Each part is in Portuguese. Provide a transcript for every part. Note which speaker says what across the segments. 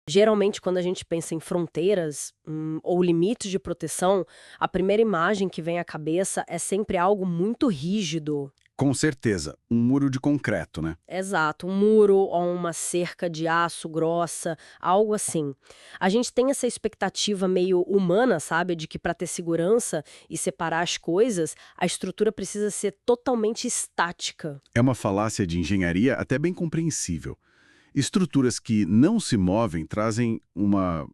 Speaker 1: Geralmente, quando a gente pensa em fronteiras, ou limites de proteção, a primeira imagem que vem à cabeça é sempre algo muito rígido.
Speaker 2: Com certeza, um muro de concreto, né?
Speaker 1: Exato, um muro ou uma cerca de aço grossa, algo assim. A gente tem essa expectativa meio humana, sabe, de que para ter segurança e separar as coisas, a estrutura precisa ser totalmente estática.
Speaker 2: É uma falácia de engenharia até bem compreensível. Estruturas que não se movem trazem uma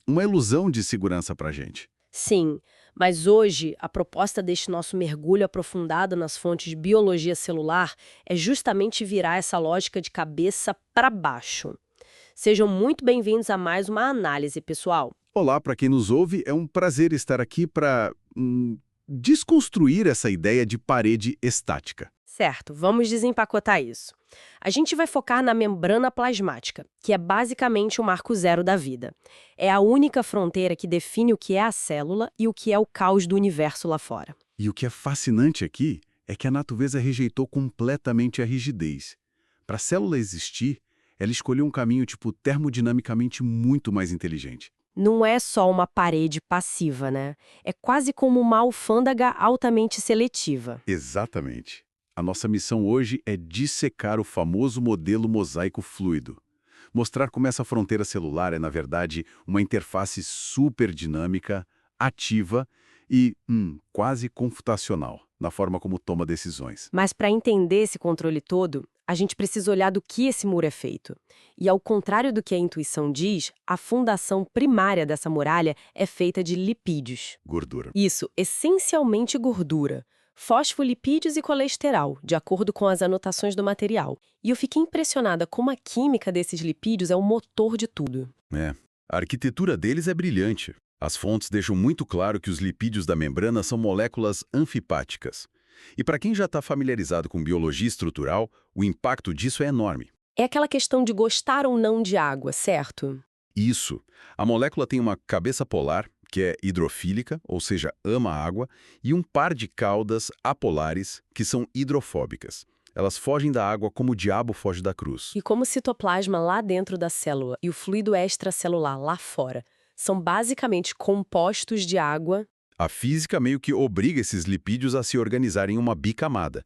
Speaker 2: ilusão de segurança para a gente.
Speaker 1: Sim, mas hoje a proposta deste nosso mergulho aprofundado nas fontes de biologia celular é justamente virar essa lógica de cabeça para baixo. Sejam muito bem-vindos a mais uma análise, pessoal.
Speaker 2: Olá, para quem nos ouve, é um prazer estar aqui para desconstruir essa ideia de parede estática.
Speaker 1: Certo, vamos desempacotar isso. A gente vai focar na membrana plasmática, que é basicamente o marco zero da vida. É a única fronteira que define o que é a célula e o que é o caos do universo lá fora.
Speaker 2: E o que é fascinante aqui é que a natureza rejeitou completamente a rigidez. Para a célula existir, ela escolheu um caminho tipo termodinamicamente muito mais inteligente.
Speaker 1: Não é só uma parede passiva, né? É quase como uma alfândega altamente seletiva.
Speaker 2: Exatamente. A nossa missão hoje é dissecar o famoso modelo mosaico fluido. Mostrar como essa fronteira celular é, na verdade, uma interface super dinâmica, ativa e quase computacional na forma como toma decisões.
Speaker 1: Mas para entender esse controle todo, a gente precisa olhar do que esse muro é feito. E ao contrário do que a intuição diz, a fundação primária dessa muralha é feita de lipídios.
Speaker 2: Gordura.
Speaker 1: Isso, essencialmente gordura. Fosfolipídios e colesterol, de acordo com as anotações do material. E eu fiquei impressionada como a química desses lipídios é o motor de tudo.
Speaker 2: É. A arquitetura deles é brilhante. As fontes deixam muito claro que os lipídios da membrana são moléculas anfipáticas. E para quem já está familiarizado com biologia estrutural, o impacto disso é enorme.
Speaker 1: É aquela questão de gostar ou não de água, certo?
Speaker 2: Isso. A molécula tem uma cabeça polar, que é hidrofílica, ou seja, ama a água, e um par de caudas apolares, que são hidrofóbicas. Elas fogem da água como o diabo foge da cruz.
Speaker 1: E como o citoplasma lá dentro da célula e o fluido extracelular lá fora são basicamente compostos de água.
Speaker 2: A física meio que obriga esses lipídios a se organizarem em uma bicamada.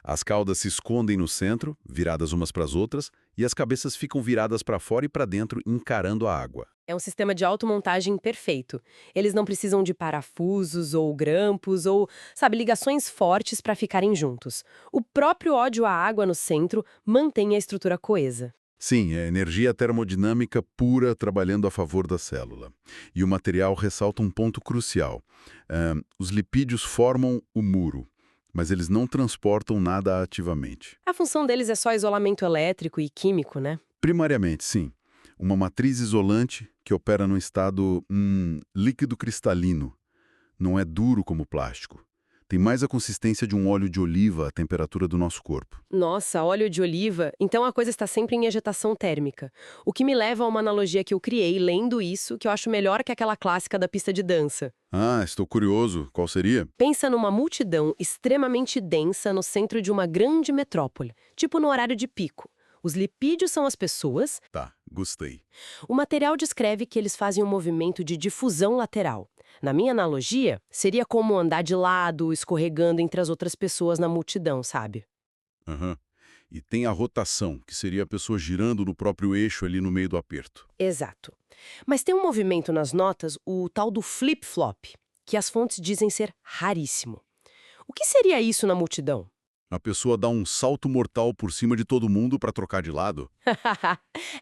Speaker 2: As caudas se escondem no centro, viradas umas para as outras, e as cabeças ficam viradas para fora e para dentro, encarando a água.
Speaker 1: É um sistema de automontagem perfeito. Eles não precisam de parafusos ou grampos ou, sabe, ligações fortes para ficarem juntos. O próprio ódio à água no centro mantém a estrutura coesa.
Speaker 2: Sim, é energia termodinâmica pura trabalhando a favor da célula. E o material ressalta um ponto crucial. Os lipídios formam o muro, mas eles não transportam nada ativamente.
Speaker 1: A função deles é só isolamento elétrico e químico, né?
Speaker 2: Primariamente, sim. Uma matriz isolante que opera num estado líquido cristalino. Não é duro como plástico. Tem mais a consistência de um óleo de oliva à temperatura do nosso corpo.
Speaker 1: Nossa, óleo de oliva. Então a coisa está sempre em agitação térmica. O que me leva a uma analogia que eu criei lendo isso, que eu acho melhor que aquela clássica da pista de dança.
Speaker 2: Ah, estou curioso. Qual seria?
Speaker 1: Pensa numa multidão extremamente densa no centro de uma grande metrópole, tipo no horário de pico. Os lipídios são as pessoas.
Speaker 2: Tá, gostei.
Speaker 1: O material descreve que eles fazem um movimento de difusão lateral. Na minha analogia, seria como andar de lado, escorregando entre as outras pessoas na multidão, sabe?
Speaker 2: Aham. E tem a rotação, que seria a pessoa girando no próprio eixo ali no meio do aperto.
Speaker 1: Exato. Mas tem um movimento nas notas, o tal do flip-flop, que as fontes dizem ser raríssimo. O que seria isso na multidão?
Speaker 2: A pessoa dá um salto mortal por cima de todo mundo para trocar de lado.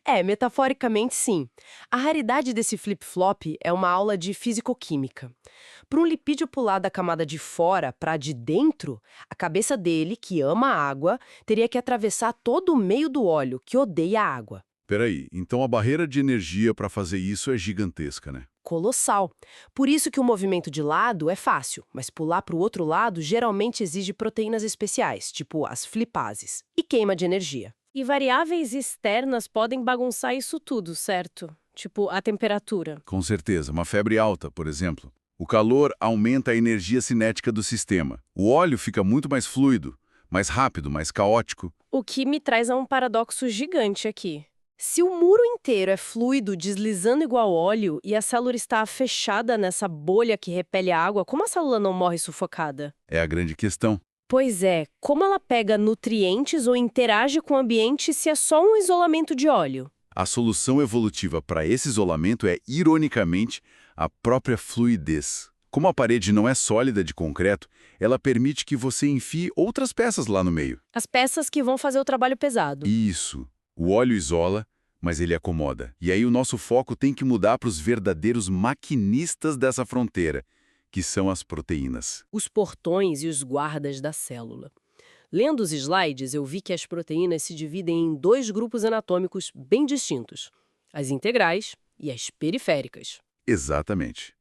Speaker 1: É, metaforicamente sim. A raridade desse flip-flop é uma aula de fisicoquímica. Para um lipídio pular da camada de fora para de dentro, a cabeça dele, que ama a água, teria que atravessar todo o meio do óleo, que odeia a água.
Speaker 2: Peraí, então a barreira de energia para fazer isso é gigantesca, né?
Speaker 1: Colossal. Por isso que o movimento de lado é fácil, mas pular para o outro lado geralmente exige proteínas especiais, tipo as flipases, e queima de energia. E variáveis externas podem bagunçar isso tudo, certo? Tipo a temperatura.
Speaker 2: Com certeza, uma febre alta, por exemplo. O calor aumenta a energia cinética do sistema. O óleo fica muito mais fluido, mais rápido, mais caótico.
Speaker 1: O que me traz a um paradoxo gigante aqui. Se o muro inteiro é fluido, deslizando igual óleo, e a célula está fechada nessa bolha que repele a água, como a célula não morre sufocada?
Speaker 2: É a grande questão.
Speaker 1: Pois é, como ela pega nutrientes ou interage com o ambiente se é só um isolamento de óleo?
Speaker 2: A solução evolutiva para esse isolamento é, ironicamente, a própria fluidez. Como a parede não é sólida de concreto, ela permite que você enfie outras peças lá no meio.
Speaker 1: As peças que vão fazer o trabalho pesado.
Speaker 2: Isso. O óleo isola, mas ele acomoda. E aí o nosso foco tem que mudar para os verdadeiros maquinistas dessa fronteira, que são as proteínas.
Speaker 1: Os portões e os guardas da célula. Lendo os slides, eu vi que as proteínas se dividem em dois grupos anatômicos bem distintos: as integrais e as periféricas.
Speaker 2: Exatamente.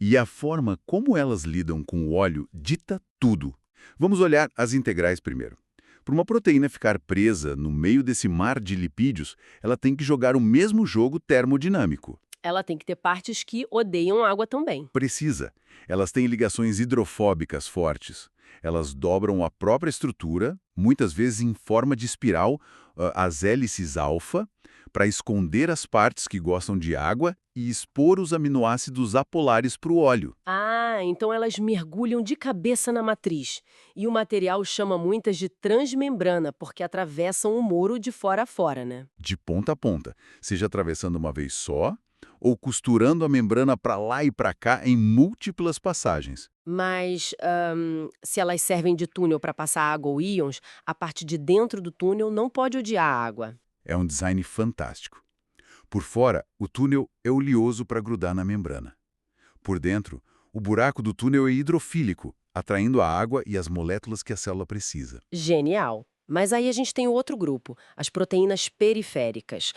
Speaker 2: E a forma como elas lidam com o óleo dita tudo. Vamos olhar as integrais primeiro. Para uma proteína ficar presa no meio desse mar de lipídios, ela tem que jogar o mesmo jogo termodinâmico.
Speaker 1: Ela tem que ter partes que odeiam água também.
Speaker 2: Precisa. Elas têm ligações hidrofóbicas fortes. Elas dobram a própria estrutura, muitas vezes em forma de espiral, as hélices alfa, para esconder as partes que gostam de água e expor os aminoácidos apolares para o óleo.
Speaker 1: Ah, então elas mergulham de cabeça na matriz. E o material chama muitas de transmembrana, porque atravessam o muro de fora a fora, né?
Speaker 2: De ponta a ponta, seja atravessando uma vez só ou costurando a membrana para lá e para cá em múltiplas passagens.
Speaker 1: Mas, se elas servem de túnel para passar água ou íons, a parte de dentro do túnel não pode odiar a água.
Speaker 2: É um design fantástico. Por fora, o túnel é oleoso para grudar na membrana. Por dentro, o buraco do túnel é hidrofílico, atraindo a água e as moléculas que a célula precisa.
Speaker 1: Genial. Mas aí a gente tem o outro grupo, as proteínas periféricas.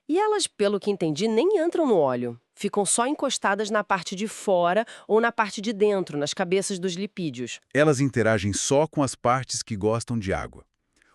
Speaker 1: E elas, pelo que entendi, nem entram no óleo. Ficam só encostadas na parte de fora ou na parte de dentro, nas cabeças dos lipídios.
Speaker 2: Elas interagem só com as partes que gostam de água.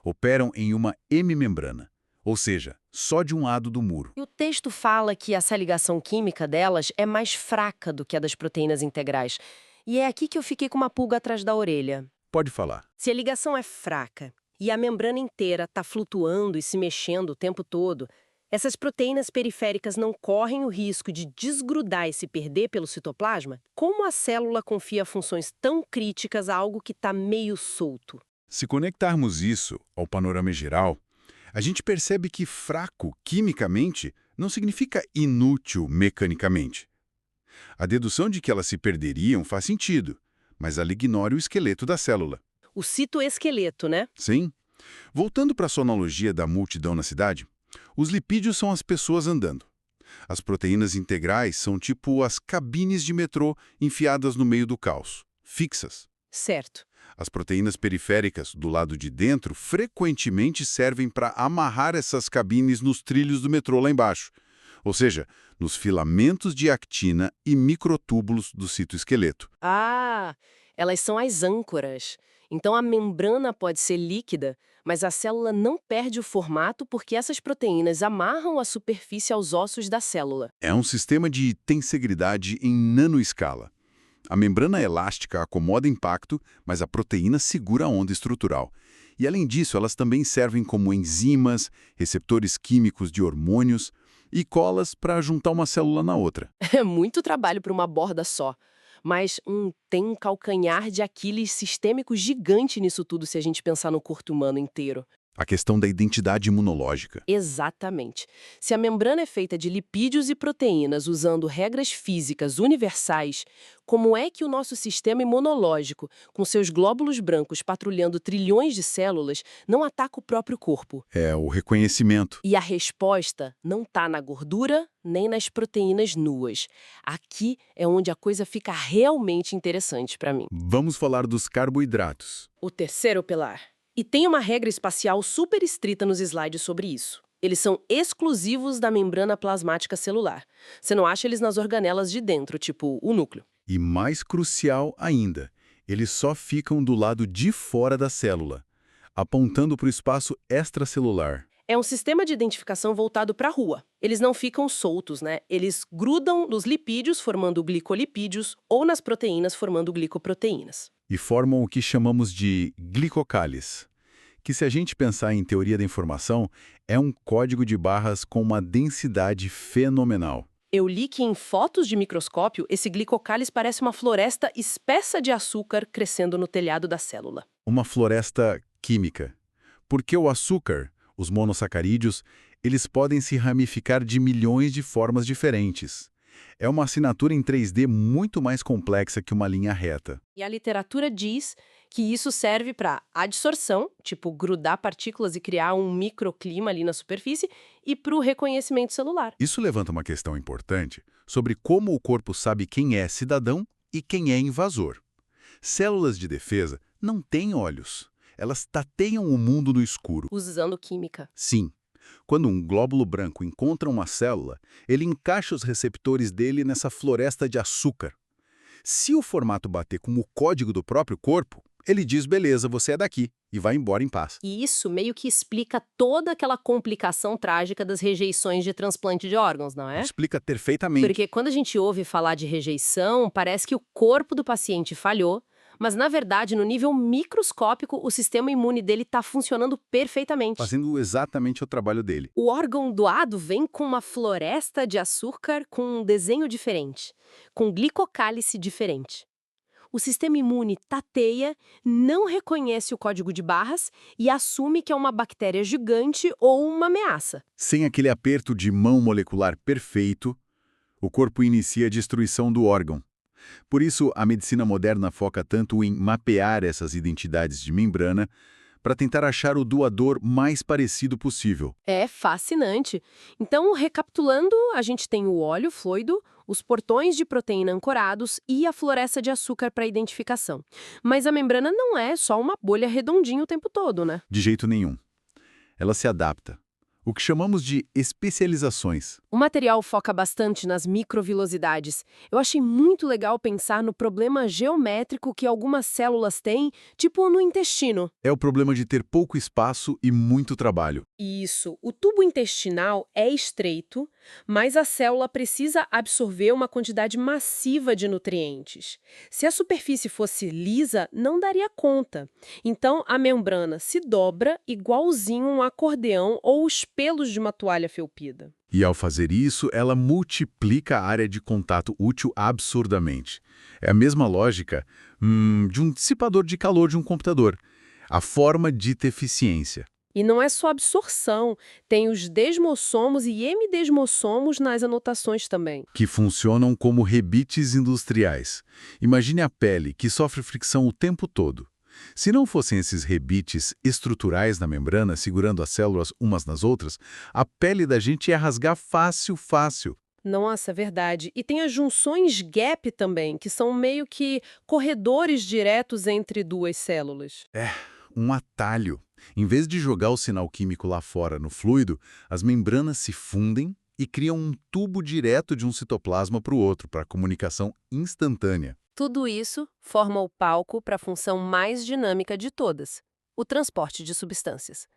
Speaker 2: Operam em uma hemimembrana, ou seja, só de um lado do muro.
Speaker 1: E o texto fala que essa ligação química delas é mais fraca do que a das proteínas integrais. E é aqui que eu fiquei com uma pulga atrás da orelha.
Speaker 2: Pode falar.
Speaker 1: Se a ligação é fraca e a membrana inteira está flutuando e se mexendo o tempo todo, essas proteínas periféricas não correm o risco de desgrudar e se perder pelo citoplasma? Como a célula confia funções tão críticas a algo que está meio solto?
Speaker 2: Se conectarmos isso ao panorama geral, a gente percebe que fraco quimicamente não significa inútil mecanicamente. A dedução de que elas se perderiam faz sentido, mas ela ignora o esqueleto da célula.
Speaker 1: O citoesqueleto, né?
Speaker 2: Sim. Voltando para a sonologia da multidão na cidade, os lipídios são as pessoas andando. As proteínas integrais são tipo as cabines de metrô enfiadas no meio do caos, fixas.
Speaker 1: Certo.
Speaker 2: As proteínas periféricas, do lado de dentro, frequentemente servem para amarrar essas cabines nos trilhos do metrô lá embaixo, ou seja, nos filamentos de actina e microtúbulos do citoesqueleto.
Speaker 1: Ah, elas são as âncoras. Então a membrana pode ser líquida, mas a célula não perde o formato porque essas proteínas amarram a superfície aos ossos da célula.
Speaker 2: É um sistema de tensegridade em nanoescala. A membrana elástica acomoda impacto, mas a proteína segura a onda estrutural. E além disso, elas também servem como enzimas, receptores químicos de hormônios e colas para juntar uma célula na outra.
Speaker 1: É muito trabalho para uma borda só. Mas tem um calcanhar de Aquiles sistêmico gigante nisso tudo se a gente pensar no corpo humano inteiro.
Speaker 2: A questão da identidade imunológica.
Speaker 1: Exatamente. Se a membrana é feita de lipídios e proteínas usando regras físicas universais, como é que o nosso sistema imunológico, com seus glóbulos brancos patrulhando trilhões de células, não ataca o próprio corpo?
Speaker 2: É o reconhecimento.
Speaker 1: E a resposta não está na gordura nem nas proteínas nuas. Aqui é onde a coisa fica realmente interessante para mim.
Speaker 2: Vamos falar dos carboidratos.
Speaker 1: O terceiro pilar. E tem uma regra espacial super estrita nos slides sobre isso. Eles são exclusivos da membrana plasmática celular. Você não acha eles nas organelas de dentro, tipo o núcleo.
Speaker 2: E mais crucial ainda, eles só ficam do lado de fora da célula, apontando para o espaço extracelular.
Speaker 1: É um sistema de identificação voltado para a rua. Eles não ficam soltos, né? Eles grudam nos lipídios, formando glicolipídios, ou nas proteínas, formando glicoproteínas.
Speaker 2: E formam o que chamamos de glicocális, que, se a gente pensar em teoria da informação, é um código de barras com uma densidade fenomenal.
Speaker 1: Eu li que em fotos de microscópio, esse glicocális parece uma floresta espessa de açúcar crescendo no telhado da célula.
Speaker 2: Uma floresta química. Porque o açúcar, os monossacarídeos, eles podem se ramificar de milhões de formas diferentes. É uma assinatura em 3D muito mais complexa que uma linha reta.
Speaker 1: E a literatura diz que isso serve para adsorção, tipo grudar partículas e criar um microclima ali na superfície, e para o reconhecimento celular.
Speaker 2: Isso levanta uma questão importante sobre como o corpo sabe quem é cidadão e quem é invasor. Células de defesa não têm olhos. Elas tateiam o mundo no escuro.
Speaker 1: Usando química.
Speaker 2: Sim. Quando um glóbulo branco encontra uma célula, ele encaixa os receptores dele nessa floresta de açúcar. Se o formato bater com o código do próprio corpo, ele diz, beleza, você é daqui, e vai embora em paz.
Speaker 1: E isso meio que explica toda aquela complicação trágica das rejeições de transplante de órgãos, não é?
Speaker 2: Explica perfeitamente.
Speaker 1: Porque quando a gente ouve falar de rejeição, parece que o corpo do paciente falhou, mas na verdade, no nível microscópico, o sistema imune dele está funcionando perfeitamente.
Speaker 2: Fazendo exatamente o trabalho dele.
Speaker 1: O órgão doado vem com uma floresta de açúcar com um desenho diferente, com glicocálice diferente. O sistema imune tateia, não reconhece o código de barras e assume que é uma bactéria gigante ou uma ameaça.
Speaker 2: Sem aquele aperto de mão molecular perfeito, o corpo inicia a destruição do órgão. Por isso, a medicina moderna foca tanto em mapear essas identidades de membrana para tentar achar o doador mais parecido possível.
Speaker 1: É fascinante. Então, recapitulando, a gente tem o óleo fluido, os portões de proteína ancorados e a floresta de açúcar para identificação. Mas a membrana não é só uma bolha redondinha o tempo todo, né?
Speaker 2: De jeito nenhum. Ela se adapta. O que chamamos de especializações.
Speaker 1: O material foca bastante nas microvilosidades. Eu achei muito legal pensar no problema geométrico que algumas células têm, tipo no intestino.
Speaker 2: É o problema de ter pouco espaço e muito trabalho.
Speaker 1: Isso. O tubo intestinal é estreito, mas a célula precisa absorver uma quantidade massiva de nutrientes. Se a superfície fosse lisa, não daria conta. Então, a membrana se dobra igualzinho um acordeão ou os pelos de uma toalha felpida.
Speaker 2: E ao fazer isso, ela multiplica a área de contato útil absurdamente. É a mesma lógica de um dissipador de calor de um computador. A forma dita eficiência.
Speaker 1: E não é só absorção, tem os desmossomos e hemidesmossomos nas anotações também.
Speaker 2: Que funcionam como rebites industriais. Imagine a pele, que sofre fricção o tempo todo. Se não fossem esses rebites estruturais na membrana, segurando as células umas nas outras, a pele da gente ia rasgar fácil, fácil.
Speaker 1: Nossa, é verdade. E tem as junções gap também, que são meio que corredores diretos entre duas células.
Speaker 2: Um atalho. Em vez de jogar o sinal químico lá fora no fluido, as membranas se fundem e criam um tubo direto de um citoplasma para o outro, para comunicação instantânea.
Speaker 1: Tudo isso forma o palco para a função mais dinâmica de todas, o transporte de substâncias.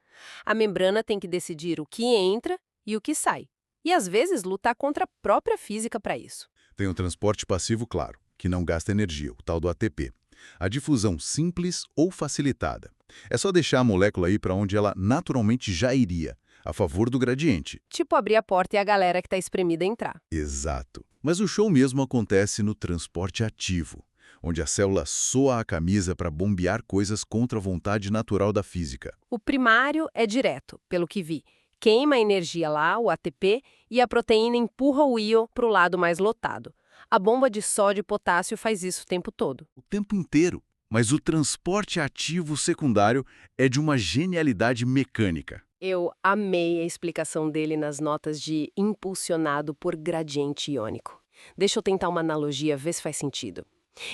Speaker 1: A membrana tem que decidir o que entra e o que sai, e às vezes lutar contra a própria física para isso.
Speaker 2: Tem o transporte passivo, claro, que não gasta energia, o tal do ATP. A difusão simples ou facilitada. É só deixar a molécula ir para onde ela naturalmente já iria, a favor do gradiente.
Speaker 1: Tipo abrir a porta e a galera que está espremida entrar.
Speaker 2: Exato. Mas o show mesmo acontece no transporte ativo, onde a célula soa a camisa para bombear coisas contra a vontade natural da física.
Speaker 1: O primário é direto, pelo que vi. Queima a energia lá, o ATP, e a proteína empurra o íon para o lado mais lotado. A bomba de sódio e potássio faz isso o tempo todo.
Speaker 2: O tempo inteiro. Mas o transporte ativo secundário é de uma genialidade mecânica.
Speaker 1: Eu amei a explicação dele nas notas de impulsionado por gradiente iônico. Deixa eu tentar uma analogia, ver se faz sentido.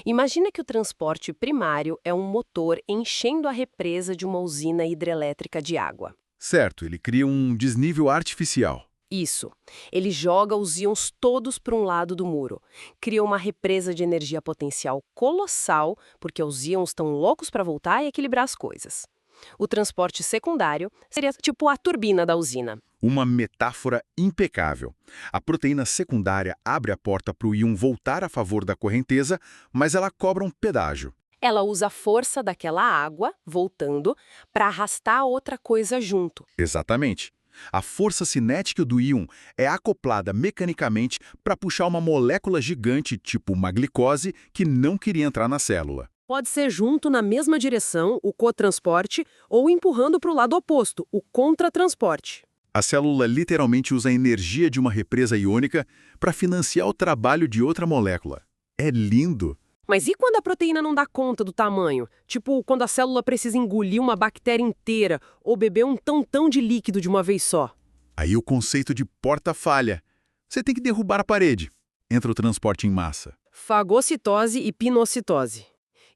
Speaker 1: Imagina que o transporte primário é um motor enchendo a represa de uma usina hidrelétrica de água.
Speaker 2: Certo, ele cria um desnível artificial.
Speaker 1: Isso. Ele joga os íons todos para um lado do muro. Cria uma represa de energia potencial colossal, porque os íons estão loucos para voltar e equilibrar as coisas. O transporte secundário seria tipo a turbina da usina.
Speaker 2: Uma metáfora impecável. A proteína secundária abre a porta para o íon voltar a favor da correnteza, mas ela cobra um pedágio.
Speaker 1: Ela usa a força daquela água, voltando, para arrastar outra coisa junto.
Speaker 3: Exatamente. A força cinética do íon é acoplada mecanicamente para puxar uma molécula gigante, tipo uma glicose, que não queria entrar na célula.
Speaker 1: Pode ser junto na mesma direção, o cotransporte, ou empurrando para o lado oposto, o contratransporte.
Speaker 3: A célula literalmente usa a energia de uma represa iônica para financiar o trabalho de outra molécula. É lindo!
Speaker 1: Mas e quando a proteína não dá conta do tamanho? Tipo, quando a célula precisa engolir uma bactéria inteira ou beber um tantão de líquido de uma vez só?
Speaker 3: Aí o conceito de porta falha. Você tem que derrubar a parede. Entra o transporte em massa.
Speaker 1: Fagocitose e pinocitose.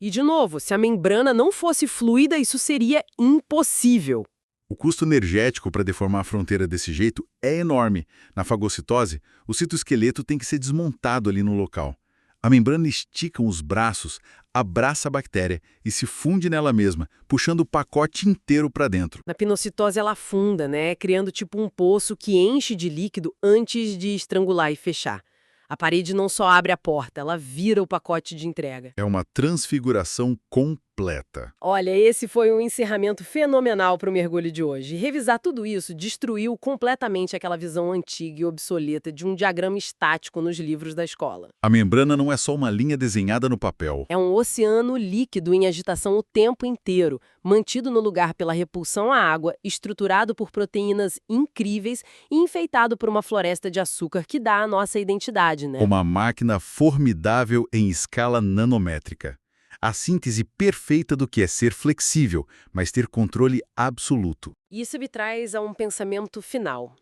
Speaker 1: E, de novo, se a membrana não fosse fluida, isso seria impossível.
Speaker 3: O custo energético para deformar a fronteira desse jeito é enorme. Na fagocitose, o citoesqueleto tem que ser desmontado ali no local. A membrana estica os braços, abraça a bactéria e se funde nela mesma, puxando o pacote inteiro para dentro.
Speaker 1: Na pinocitose ela afunda, né? Criando tipo um poço que enche de líquido antes de estrangular e fechar. A parede não só abre a porta, ela vira o pacote de entrega.
Speaker 3: É uma transfiguração completa.
Speaker 1: Olha, esse foi um encerramento fenomenal para o mergulho de hoje. Revisar tudo isso destruiu completamente aquela visão antiga e obsoleta de um diagrama estático nos livros da escola.
Speaker 3: A membrana não é só uma linha desenhada no papel.
Speaker 1: É um oceano líquido em agitação o tempo inteiro, mantido no lugar pela repulsão à água, estruturado por proteínas incríveis e enfeitado por uma floresta de açúcar que dá a nossa identidade, né?
Speaker 3: Uma máquina formidável em escala nanométrica. A síntese perfeita do que é ser flexível, mas ter controle absoluto.
Speaker 1: Isso me traz a um pensamento final.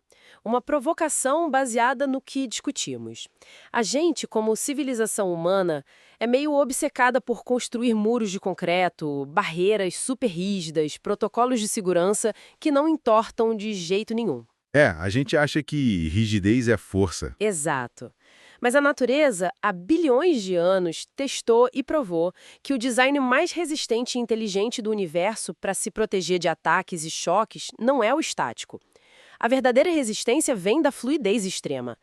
Speaker 1: Uma provocação baseada no que discutimos. A gente, como civilização humana, é meio obcecada por construir muros de concreto, barreiras super rígidas, protocolos de segurança que não entortam de jeito nenhum.
Speaker 3: A gente acha que rigidez é força.
Speaker 1: Exato. Mas a natureza, há bilhões de anos, testou e provou que o design mais resistente e inteligente do universo para se proteger de ataques e choques não é o estático. A verdadeira resistência vem da fluidez extrema,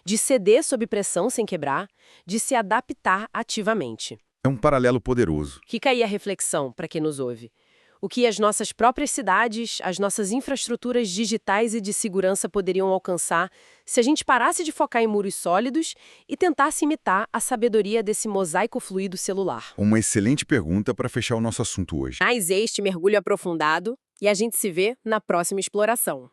Speaker 1: de ceder sob pressão sem quebrar, de se adaptar ativamente.
Speaker 3: É um paralelo poderoso.
Speaker 1: Fica aí a reflexão para quem nos ouve. O que as nossas próprias cidades, as nossas infraestruturas digitais e de segurança poderiam alcançar se a gente parasse de focar em muros sólidos e tentasse imitar a sabedoria desse mosaico fluido celular.
Speaker 3: Uma excelente pergunta para fechar o nosso assunto hoje.
Speaker 1: Mais este mergulho aprofundado e a gente se vê na próxima exploração.